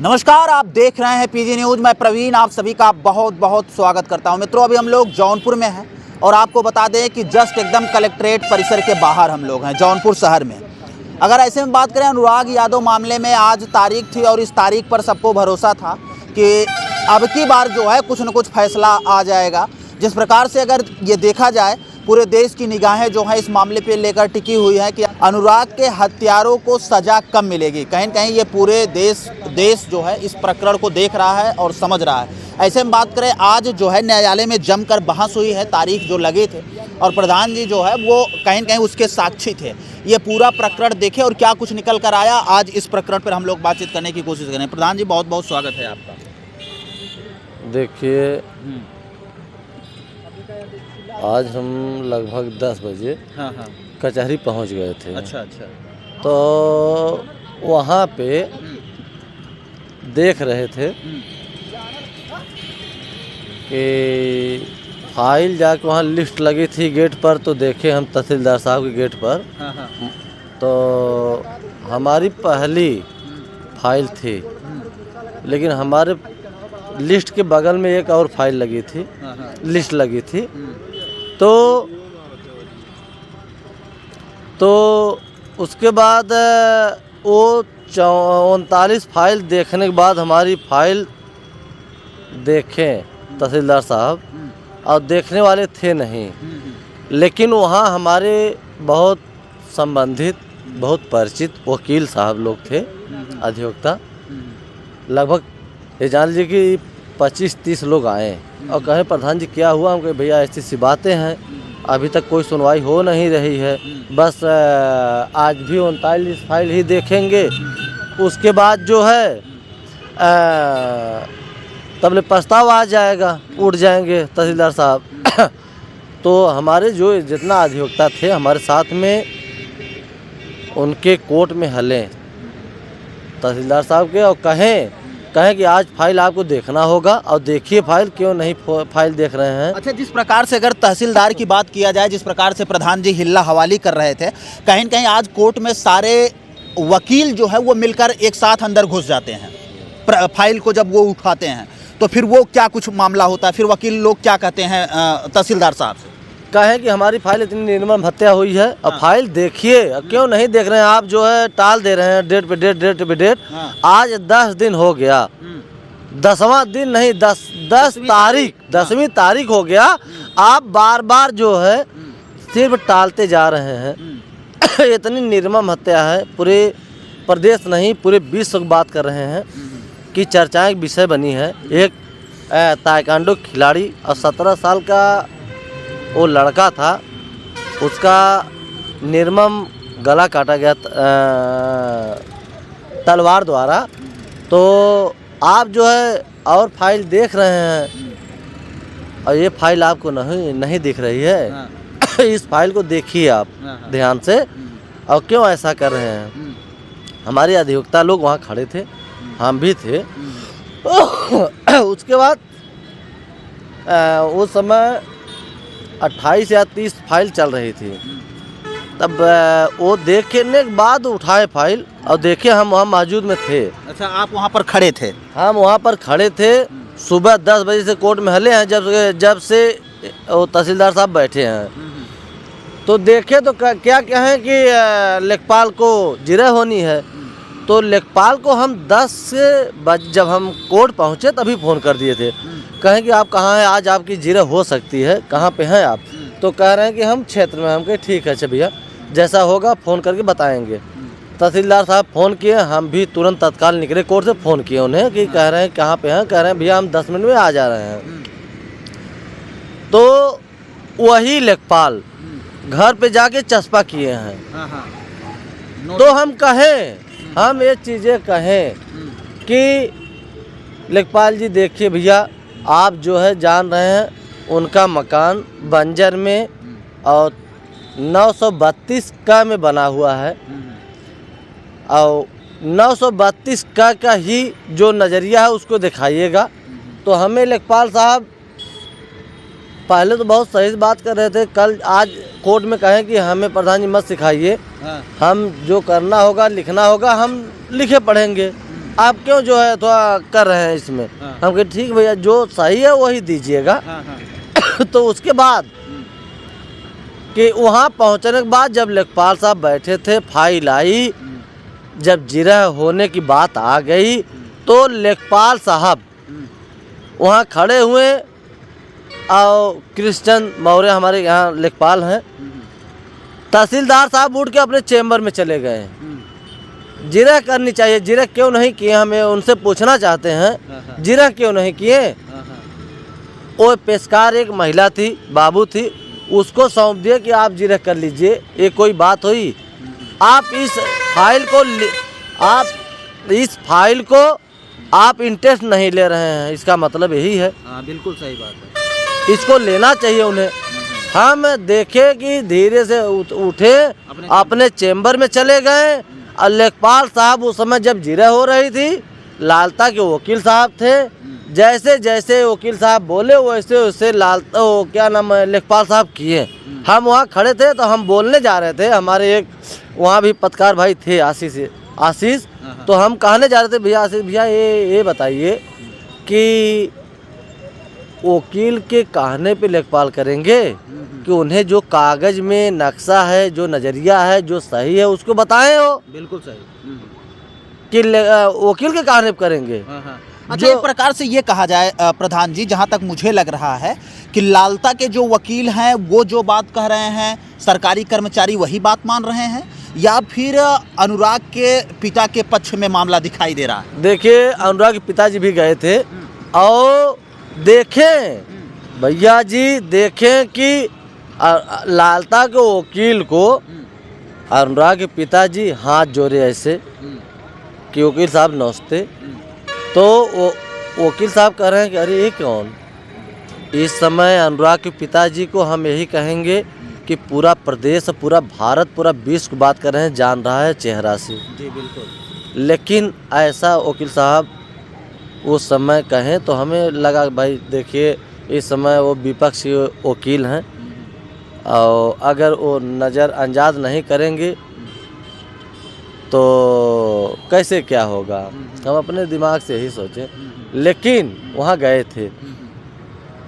नमस्कार, आप देख रहे हैं पीजी न्यूज़। मैं प्रवीण आप सभी का बहुत बहुत स्वागत करता हूं। मित्रों, अभी हम लोग जौनपुर में हैं और आपको बता दें कि जस्ट एकदम कलेक्ट्रेट परिसर के बाहर हम लोग हैं जौनपुर शहर में। अगर ऐसे में बात करें अनुराग यादव मामले में, आज तारीख थी और इस तारीख पर सबको भरोसा था कि अब की बार जो है कुछ न कुछ फैसला आ जाएगा। जिस प्रकार से अगर ये देखा जाए, पूरे देश की निगाहें जो है इस मामले पे लेकर टिकी हुई है कि अनुराग के हत्यारों को सज़ा कब मिलेगी। कहीं न कहीं ये पूरे देश जो है इस प्रकरण को देख रहा है और समझ रहा है। ऐसे में बात करें, आज जो है न्यायालय में जमकर बहस हुई है, तारीख जो लगे थे और प्रधान जी जो है वो कहीं न कहीं उसके साक्षी थे। ये पूरा प्रकरण देखे और क्या कुछ निकल कर आया, आज इस प्रकरण पर हम लोग बातचीत करने की कोशिश करें। प्रधान जी, बहुत बहुत स्वागत है आपका। देखिए, आज हम लगभग 10 बजे कचहरी पहुंच गए थे। अच्छा। तो वहाँ पे देख रहे थे कि फाइल जाके वहाँ लिस्ट लगी थी गेट पर, तो देखे हम तहसीलदार साहब के गेट पर। तो हमारी पहली फाइल थी, लेकिन हमारे लिस्ट के बगल में एक और फाइल लगी थी, लिस्ट लगी थी। तो उसके बाद वो 39 फाइल देखने के बाद हमारी फाइल देखें तहसीलदार साहब, और देखने वाले थे नहीं, लेकिन वहाँ हमारे बहुत संबंधित, बहुत परिचित वकील साहब लोग थे, अधिवक्ता। लगभग ये जान लीजिए कि 25-30 लोग आए और कहे, प्रधान जी क्या हुआ? हम कहे, भैया ऐसी सी बातें हैं, अभी तक कोई सुनवाई हो नहीं रही है, बस आज भी 39 फाइल ही देखेंगे, उसके बाद जो है तब प्रस्ताव आ जाएगा, उठ जाएंगे तहसीलदार साहब। तो हमारे जो जितना अधिवक्ता थे हमारे साथ में, उनके कोर्ट में हले तहसीलदार साहब के और कहें कि आज फाइल आपको देखना होगा, और देखिए फाइल, क्यों नहीं फाइल देख रहे हैं। अच्छा, जिस प्रकार से अगर तहसीलदार की बात किया जाए, जिस प्रकार से प्रधान जी हिल्ला हवाली कर रहे थे, कहीं न कहीं आज कोर्ट में सारे वकील जो है वो मिलकर एक साथ अंदर घुस जाते हैं। फाइल को जब वो उठाते हैं तो फिर वो क्या कुछ मामला होता है, फिर वकील लोग क्या कहते हैं तहसीलदार साहब से? कहें कि हमारी फाइल इतनी निर्मम हत्या हुई है, और फाइल देखिए, क्यों नहीं देख रहे हैं आप? जो है टाल दे रहे हैं, डेट पे डेट। आज 10 दिन हो गया, 10वां दिन नहीं, 10वीं तारीख हो गया। आप बार बार जो है सिर्फ टालते जा रहे हैं। इतनी निर्मम हत्या है, पूरे प्रदेश नहीं पूरे विश्व की बात कर रहे हैं कि चर्चाएं विषय बनी है। एक ताइक्वांडो खिलाड़ी और 17 साल का वो लड़का था, उसका निर्मम गला काटा गया तलवार द्वारा। तो आप जो है और फाइल देख रहे हैं, और ये फाइल आपको नहीं दिख रही है। इस फाइल को देखिए आप ध्यान से, और क्यों ऐसा कर रहे हैं? हमारे अधिवक्ता लोग वहाँ खड़े थे, हम भी थे। उसके बाद उस समय 28 या 30 फाइल चल रही थी। तब वो देखने के बाद उठाए फाइल और देखे, हम वहाँ मौजूद में थे। अच्छा, आप वहाँ पर खड़े थे? हम वहाँ पर खड़े थे। सुबह 10 बजे से कोर्ट में हले हैं, जब से वो तहसीलदार साहब बैठे हैं। तो देखे तो क्या कहें कि लेखपाल को जिरह होनी है। तो लेखपाल को हम 10 बजे जब हम कोर्ट पहुँचे तभी फ़ोन कर दिए थे, कहें कि आप कहाँ हैं, आज आपकी जिरह हो सकती है, कहाँ पे हैं आप? तो कह रहे हैं कि हम क्षेत्र में। हम कहे ठीक है, अच्छा भैया, जैसा होगा फ़ोन करके बताएंगे। तहसीलदार साहब फ़ोन किए, हम भी तुरंत तत्काल निकले कोर्ट से। फ़ोन किए उन्हें कि कह रहे हैं कहाँ पे हैं? कह रहे हैं भैया हम 10 मिनट में आ जा रहे हैं। तो वही लेखपाल घर पे जाके चस्पा किए हैं। तो हम ये चीज़ें कहें कि लेखपाल जी देखिए भैया, आप जो है जान रहे हैं उनका मकान बंजर में और 932 का में बना हुआ है, और 932 का ही जो नज़रिया है उसको दिखाइएगा। तो हमें लेखपाल साहब पहले तो बहुत सही बात कर रहे थे, कल आज कोर्ट में कहें कि हमें प्रधान जी मत सिखाइए, हम जो करना होगा लिखना होगा हम लिखे पढ़ेंगे। आप क्यों जो है थोड़ा कर रहे हैं इसमें। हाँ। हम कहे ठीक भैया, जो सही है वही दीजिएगा। तो उसके बाद कि वहाँ पहुँचने के बाद जब लेखपाल साहब बैठे थे, फाइल आई, जब जिरह होने की बात आ गई तो लेखपाल साहब वहाँ खड़े हुए और कृष्णचंद मौर्य हमारे यहाँ लेखपाल हैं, तहसीलदार साहब उठ के अपने चेम्बर में चले गए। जिरह करनी चाहिए, जिरह क्यों नहीं किए, हमें उनसे पूछना चाहते हैं जिरह क्यों नहीं किए। वो पेशकार एक महिला थी, बाबू थी, उसको सौंप दिए कि आप जिरह कर लीजिए, ये कोई बात हुई। आप इस फाइल को आप इंटरेस्ट नहीं ले रहे हैं, इसका मतलब यही है। बिल्कुल सही बात है, इसको लेना चाहिए उन्हें। हम देखे कि धीरे से उठे, अपने चेम्बर में चले गए। और लेखपाल साहब उस समय जब जिरह हो रही थी, लालता के वकील साहब थे, जैसे जैसे वकील साहब बोले वैसे वैसे लालता क्या नाम है लेखपाल साहब किए। हम वहाँ खड़े थे तो हम बोलने जा रहे थे, हमारे एक वहाँ भी पत्रकार भाई थे आशीष, तो हम कहने जा रहे थे भैया आशीष भैया ये बताइए कि वकील के कहने पे लेखपाल करेंगे कि उन्हें जो कागज में नक्शा है, जो नज़रिया है, जो सही है उसको बताएं। हो बिल्कुल सही कि वकील के कहने पे करेंगे। अच्छा, एक प्रकार से ये कहा जाए प्रधान जी, जहाँ तक मुझे लग रहा है कि लालता के जो वकील हैं वो जो बात कह रहे हैं, सरकारी कर्मचारी वही बात मान रहे हैं, या फिर अनुराग के पिता के पक्ष में मामला दिखाई दे रहा है। देखिए, अनुराग के पिताजी भी गए थे और देखें भैया जी, देखें कि लालता के वकील को अनुराग के पिताजी हाथ जोड़े ऐसे कि वकील साहब नमस्ते। तो वो वकील साहब कह रहे हैं कि अरे ये कौन। इस समय अनुराग के पिताजी को हम यही कहेंगे कि पूरा प्रदेश, पूरा भारत, पूरा विश्व बात कर रहे हैं, जान रहा है चेहरा से। जी बिल्कुल। लेकिन ऐसा वकील साहब उस समय कहें तो हमें लगा भाई देखिए, इस समय वो विपक्षी वकील हैं और अगर वो नज़रअंदाज नहीं करेंगे तो कैसे क्या होगा। हम अपने दिमाग से ही सोचें, लेकिन वहाँ गए थे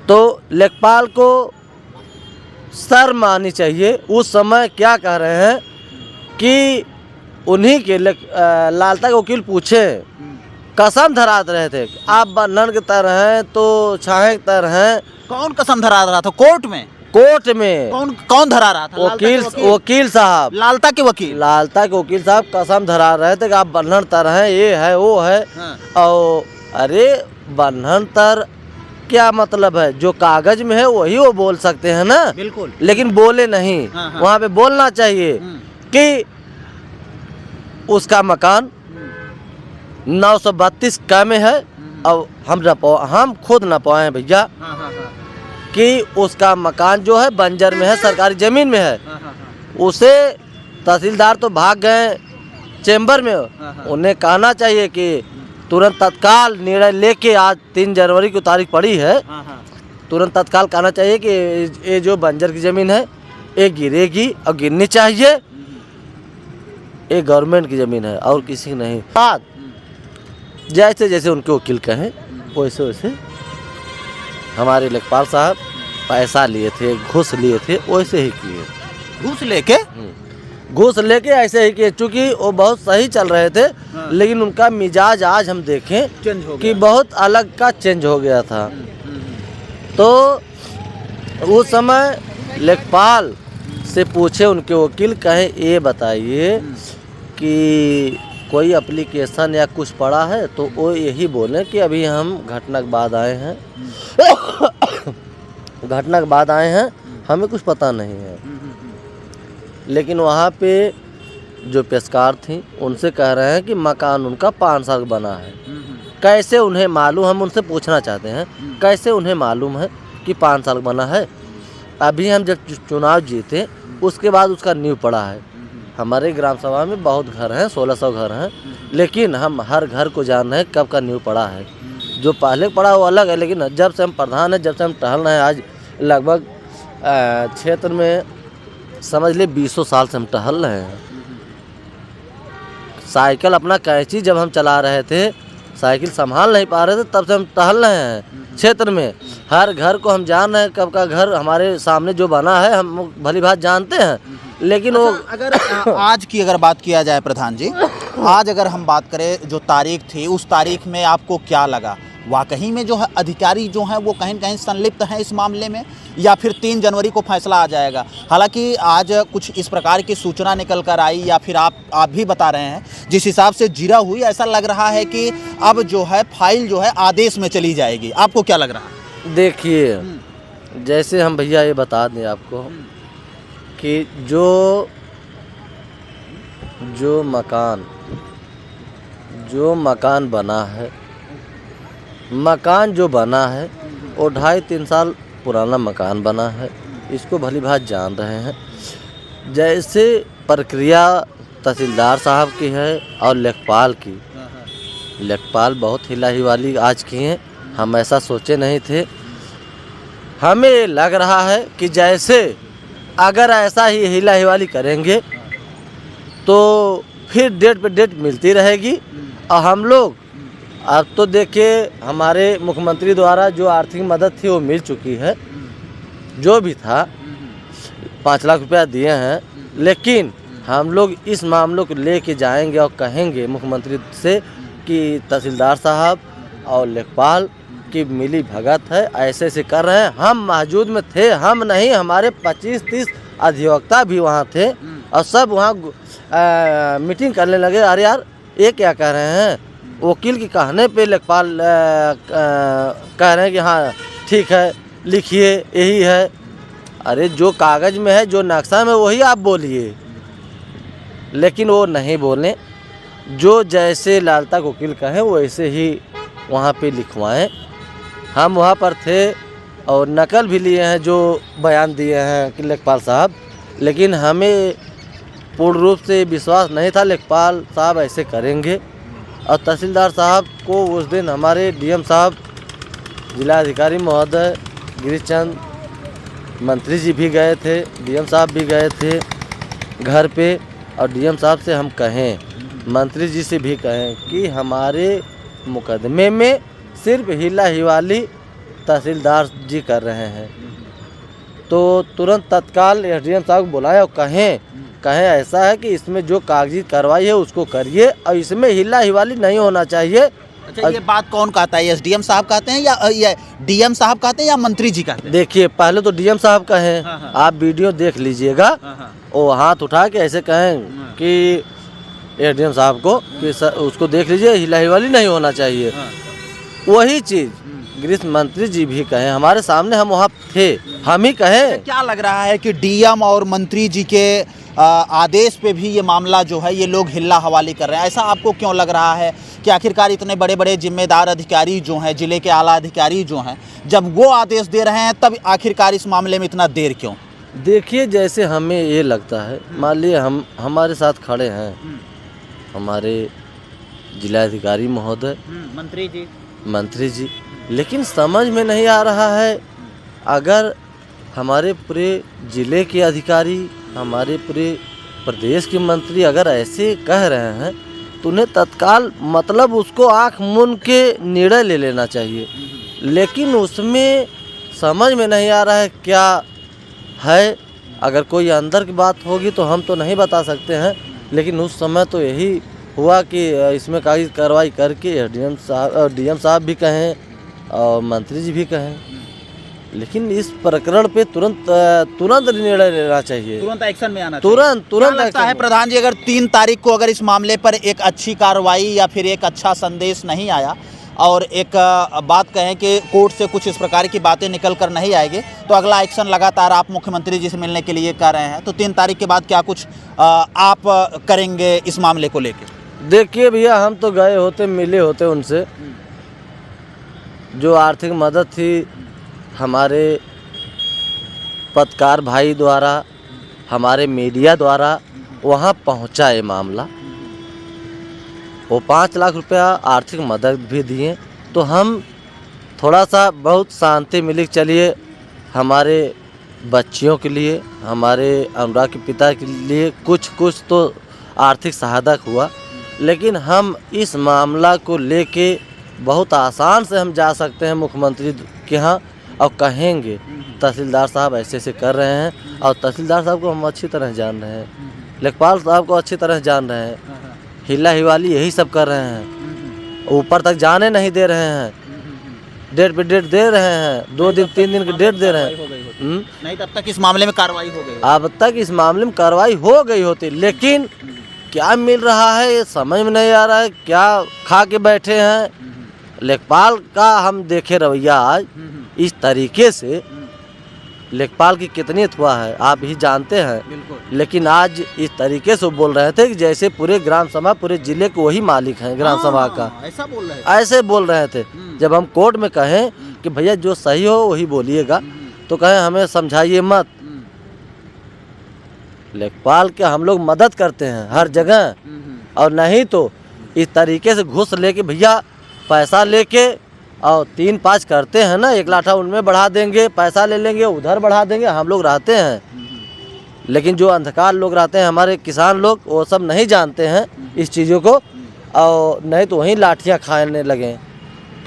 तो लेखपाल को शर्म आनी चाहिए। उस समय क्या कह रहे हैं कि उन्हीं के लालता के वकील पूछे, कसम धरा रहे थे आप बन्धन के तरह हैं तो छाहे के तरह हैं। कौन कसम धरा रहा था? कोर्ट में? कोर्ट में कौन धरा रहा था? वकील साहब, लालता के वकील साहब कसम धरा रहे थे कि आप बन्धन तर हैं, ये है वो है। और अरे बन्धन तर क्या मतलब है? जो कागज में है वही वो बोल सकते हैं ना। बिल्कुल। लेकिन बोले नहीं। वहाँ पे बोलना चाहिए कि उसका मकान 932 क में है और हम खुद न पाए भैया कि उसका मकान जो है बंजर में है, सरकारी ज़मीन में है। उसे तहसीलदार तो भाग गए चेंबर में, उन्हें कहना चाहिए कि तुरंत तत्काल निर्णय लेके, आज 3 जनवरी की तारीख पड़ी है, तुरंत तत्काल कहना चाहिए कि ये जो बंजर की ज़मीन है ये गिरेगी और गिरनी चाहिए, ये गवर्नमेंट की ज़मीन है और किसी की नहीं। बात जैसे जैसे उनके वकील कहें वैसे वैसे हमारे लेखपाल साहब पैसा लिए थे, घूस लिए थे, वैसे ही किए। घूस लेके ऐसे ही किए, चूँकि वो बहुत सही चल रहे थे। लेकिन उनका मिजाज आज हम देखें कि बहुत अलग का चेंज हो गया था। तो उस समय लेखपाल से पूछे उनके वकील, कहें ये बताइए कि कोई एप्लीकेशन या कुछ पड़ा है? तो वो यही बोले कि अभी हम घटना के बाद आए हैं, घटना के बाद आए हैं, हमें कुछ पता नहीं है। लेकिन वहाँ पे जो पेशकार थी उनसे कह रहे हैं कि मकान उनका 5 साल बना है। कैसे उन्हें मालूम? हम उनसे पूछना चाहते हैं कैसे उन्हें मालूम है कि 5 साल बना है? अभी हम जब चुनाव जीते उसके बाद उसका नींव पड़ा है। हमारे ग्राम सभा में बहुत घर हैं, 1600 घर हैं, लेकिन हम हर घर को जान रहे हैं कब का नींव पड़ा है। जो पहले पड़ा वो अलग है, लेकिन जब से हम प्रधान हैं, जब से हम टहल रहे हैं, आज लगभग क्षेत्र में समझ ले 20 साल से हम टहल रहे हैं। साइकिल अपना कैंची जब हम चला रहे थे, साइकिल संभाल नहीं पा रहे थे, तब से हम टहल रहे हैं क्षेत्र में। हर घर को हम जान रहे हैं, कब का घर हमारे सामने जो बना है हम भली भांति जानते हैं। लेकिन वो अगर आज की अगर बात किया जाए प्रधान जी, आज अगर हम बात करें जो तारीख थी, उस तारीख में आपको क्या लगा? वाकई में जो है अधिकारी जो हैं वो कहीं न कहीं संलिप्त हैं इस मामले में, या फिर 3 जनवरी को फैसला आ जाएगा? हालांकि आज कुछ इस प्रकार की सूचना निकल कर आई, या फिर आप भी बता रहे हैं जिस हिसाब से जिरा हुई, ऐसा लग रहा है कि अब जो है फाइल जो है आदेश में चली जाएगी। आपको क्या लग रहा है? देखिए, जैसे हम भैया ये बता दें आपको कि जो मकान बना है, मकान जो बना है वो 2.5-3 साल पुराना मकान बना है, इसको भली भांति जान रहे हैं। जैसे प्रक्रिया तहसीलदार साहब की है और लेखपाल की, लेखपाल बहुत हिलाही वाली आज की हैं, हम ऐसा सोचे नहीं थे। हमें लग रहा है कि जैसे अगर ऐसा ही हिलाही वाली करेंगे तो फिर डेट पे डेट मिलती रहेगी। और हम लोग अब तो देखिए, हमारे मुख्यमंत्री द्वारा जो आर्थिक मदद थी वो मिल चुकी है, जो भी था 5 लाख रुपया दिए हैं। लेकिन हम लोग इस मामलों को लेके जाएंगे और कहेंगे मुख्यमंत्री से कि तहसीलदार साहब और लेखपाल की मिली भगत है, ऐसे ऐसे कर रहे हैं। हम मौजूद में थे, हम नहीं, हमारे 25-30 अधिवक्ता भी वहाँ थे और सब वहाँ मीटिंग करने लगे। अरे यार, ये क्या कह रहे हैं? वकील के कहने पे लेखपाल कह रहे हैं कि हाँ ठीक है, लिखिए, यही है। अरे जो कागज़ में है, जो नक्शा में, वही आप बोलिए। लेकिन वो नहीं बोलें, जो जैसे लाल तक वकील कहें वैसे ही वहाँ पे लिखवाएं। हम वहाँ पर थे और नकल भी लिए हैं जो बयान दिए हैं कि लेखपाल साहब, लेकिन हमें पूर्ण रूप से विश्वास नहीं था लेखपाल साहब ऐसे करेंगे। और तहसीलदार साहब को उस दिन हमारे डीएम साहब, जिलाधिकारी महोदय गिरीश चंद, मंत्री जी भी गए थे, डीएम साहब भी गए थे घर पे। और डीएम साहब से हम कहें, मंत्री जी से भी कहें कि हमारे मुकदमे में सिर्फ हिला हिवाली तहसीलदार जी कर रहे हैं, तो तुरंत तत्काल एसडीएम साहब को बुलाएं और कहें ऐसा है कि इसमें जो कागजी कार्रवाई है उसको करिए और इसमें हिला हिवाली नहीं होना चाहिए। अच्छा, ये बात कौन कहता है? एसडीएम साहब कहते हैं या डीएम साहब कहते हैं या मंत्री जी कहते हैं? देखिए, पहले तो डीएम साहब कहें। आप वीडियो देख लीजिएगा, वो हाथ उठा के ऐसे कहें कि एसडीएम साहब को कि उसको देख लीजिए, हिला हिवाली नहीं होना चाहिए। वही चीज़ गृह मंत्री जी भी कहें, हमारे सामने, हम वहाँ थे, हम ही कहें। क्या लग रहा है कि डीएम और मंत्री जी के आदेश पे भी ये मामला जो है ये लोग हिल्ला हवाली कर रहे हैं? ऐसा आपको क्यों लग रहा है कि आखिरकार इतने बड़े बड़े जिम्मेदार अधिकारी जो हैं, जिले के आला अधिकारी जो हैं, जब वो आदेश दे रहे हैं तब आखिरकार इस मामले में इतना देर क्यों? देखिए, जैसे हमें ये लगता है, मान लीजिए हमारे साथ खड़े हैं हमारे जिलाधिकारी महोदय, मंत्री जी, लेकिन समझ में नहीं आ रहा है, अगर हमारे पूरे ज़िले के अधिकारी, हमारे पूरे प्रदेश के मंत्री अगर ऐसे कह रहे हैं तो उन्हें तत्काल मतलब उसको आँख मूंद के निर्णय ले लेना चाहिए। लेकिन उसमें समझ में नहीं आ रहा है क्या है। अगर कोई अंदर की बात होगी तो हम तो नहीं बता सकते हैं, लेकिन उस समय तो यही हुआ कि इसमें कागजी कार्रवाई करके डीएम साहब भी कहें और मंत्री जी भी कहें, लेकिन इस प्रकरण पे तुरंत निर्णय लेना चाहिए, तुरंत एक्शन में आना चाहिए। तुरंत लगता है प्रधान जी, अगर 3 तारीख को अगर इस मामले पर एक अच्छी कार्रवाई या फिर एक अच्छा संदेश नहीं आया और एक बात कहें कि कोर्ट से कुछ इस प्रकार की बातें निकल कर नहीं आएगी, तो अगला एक्शन लगातार आप मुख्यमंत्री जी से मिलने के लिए कर रहे हैं, तो 3 तारीख के बाद क्या कुछ आप करेंगे इस मामले को लेकर? देखिए भैया, हम तो गए होते, मिले होते उनसे, जो आर्थिक मदद थी हमारे पत्रकार भाई द्वारा, हमारे मीडिया द्वारा वहाँ पहुँचा ये मामला। वो 5 लाख रुपया आर्थिक मदद भी दिए, तो हम थोड़ा सा बहुत शांति मिली। चलिए, हमारे बच्चियों के लिए, हमारे अनुराग के पिता के लिए कुछ तो आर्थिक सहायता हुआ। लेकिन हम इस मामला को लेके बहुत आसान से हम जा सकते हैं मुख्यमंत्री के यहाँ और कहेंगे तहसीलदार साहब ऐसे ऐसे कर रहे हैं। और तहसीलदार साहब को हम अच्छी तरह जान रहे हैं, लेखपाल साहब को अच्छी तरह जान रहे हैं, हिला हिवाली यही सब कर रहे हैं, ऊपर तक जाने नहीं दे रहे हैं, डेट पे डेट दे रहे हैं, 2 दिन 3 दिन की डेट दे रहे हैं। नहीं तब तक इस मामले में कार्रवाई हो गई। अब तक इस मामले में कार्रवाई हो गई होती, लेकिन क्या मिल रहा है ये समझ में नहीं आ रहा है। क्या खा के बैठे हैं। लेखपाल का हम देखे रवैया आज इस तरीके से, लेखपाल की कितनी अथवा है आप ही जानते हैं। लेकिन आज इस तरीके से बोल रहे थे कि जैसे पूरे ग्राम सभा पूरे जिले के वही मालिक हैं ग्राम सभा का। ऐसा बोल रहे ऐसे बोल रहे थे। जब हम कोर्ट में कहें कि भैया जो सही हो वही बोलिएगा, तो कहें हमें समझाइए मत। लेखपाल के हम लोग मदद करते हैं हर जगह, और नहीं तो इस तरीके से घुस लेके भैया पैसा लेके और 3-5 करते हैं ना, 1 लाठा उनमें बढ़ा देंगे, पैसा ले लेंगे, उधर बढ़ा देंगे। हम लोग रहते हैं, लेकिन जो अंधकार लोग रहते हैं हमारे किसान लोग, वो सब नहीं जानते हैं इस चीज़ों को, और नहीं तो वहीं लाठियाँ खाने लगे।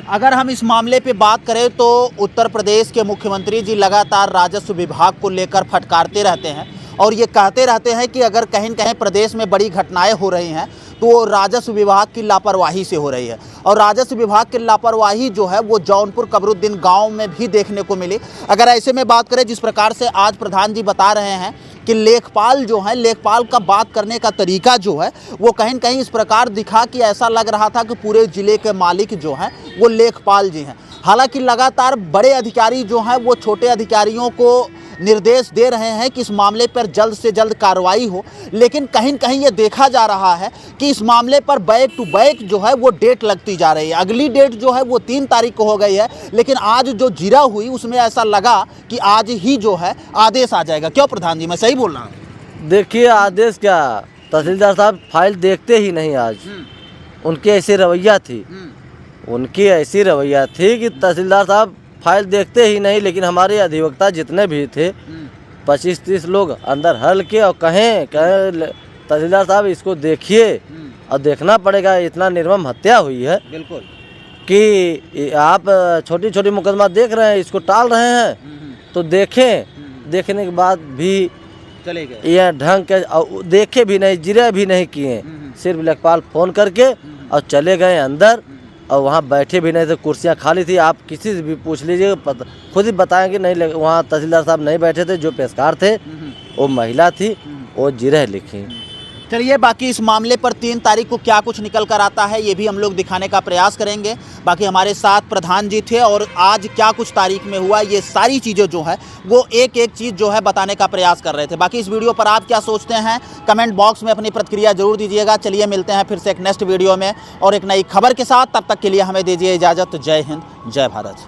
अगर हम इस मामले पे बात करें तो उत्तर प्रदेश के मुख्यमंत्री जी लगातार राजस्व विभाग को लेकर फटकारते रहते हैं और ये कहते रहते हैं कि अगर कहीं न कहीं प्रदेश में बड़ी घटनाएं हो रही हैं तो वो राजस्व विभाग की लापरवाही से हो रही है। और राजस्व विभाग की लापरवाही जो है वो जौनपुर कबरुद्दीन गांव में भी देखने को मिली। अगर ऐसे में बात करें जिस प्रकार से आज प्रधान जी बता रहे हैं कि लेखपाल जो है, लेखपाल का बात करने का तरीका जो है वो कहीं न कहीं इस प्रकार दिखा कि ऐसा लग रहा था कि पूरे ज़िले के मालिक जो हैं वो लेखपाल जी हैं। हालांकि लगातार बड़े अधिकारी जो हैं वो छोटे अधिकारियों को निर्देश दे रहे हैं कि इस मामले पर जल्द से जल्द कार्रवाई हो, लेकिन कहीं न कहीं ये देखा जा रहा है कि इस मामले पर बैक टू बैक जो है वो डेट लगती जा रही है। अगली डेट जो है वो 3 तारीख को हो गई है, लेकिन आज जो जिरा हुई उसमें ऐसा लगा कि आज ही जो है आदेश आ जाएगा। क्यों प्रधान जी, मैं सही बोल रहा हूँ? देखिए आदेश क्या, तहसीलदार साहब फाइल देखते ही नहीं। आज उनकी ऐसी रवैया थी, उनकी ऐसी रवैया थी कि तहसीलदार साहब फाइल देखते ही नहीं। लेकिन हमारे अधिवक्ता जितने भी थे 25-30 लोग अंदर हल के और कहें तहसीलदार साहब इसको देखिए, और देखना पड़ेगा, इतना निर्मम हत्या हुई है बिल्कुल कि आप छोटी छोटी मुकदमा देख रहे हैं, इसको टाल रहे हैं। तो देखें, देखने के बाद भी चले गए, यह ढंग के देखे भी नहीं, जिरे भी नहीं किए, सिर्फ लेखपाल फ़ोन करके और चले गए अंदर, और वहाँ बैठे भी नहीं थे, कुर्सियाँ खाली थी। आप किसी से भी पूछ लीजिए, खुद ही बताएंगे नहीं, वहाँ तहसीलदार साहब नहीं बैठे थे। जो पेशकार थे वो महिला थी, वो जिरह लिखी। चलिए बाकी इस मामले पर 3 तारीख को क्या कुछ निकल कर आता है ये भी हम लोग दिखाने का प्रयास करेंगे। बाकी हमारे साथ प्रधान जी थे और आज क्या कुछ तारीख में हुआ ये सारी चीज़ें जो है वो एक एक चीज़ जो है बताने का प्रयास कर रहे थे। बाकी इस वीडियो पर आप क्या सोचते हैं कमेंट बॉक्स में अपनी प्रतिक्रिया जरूर दीजिएगा। चलिए मिलते हैं फिर से एक नेक्स्ट वीडियो में और एक नई खबर के साथ। तब तक के लिए हमें दीजिए इजाज़त। जय हिंद, जय भारत।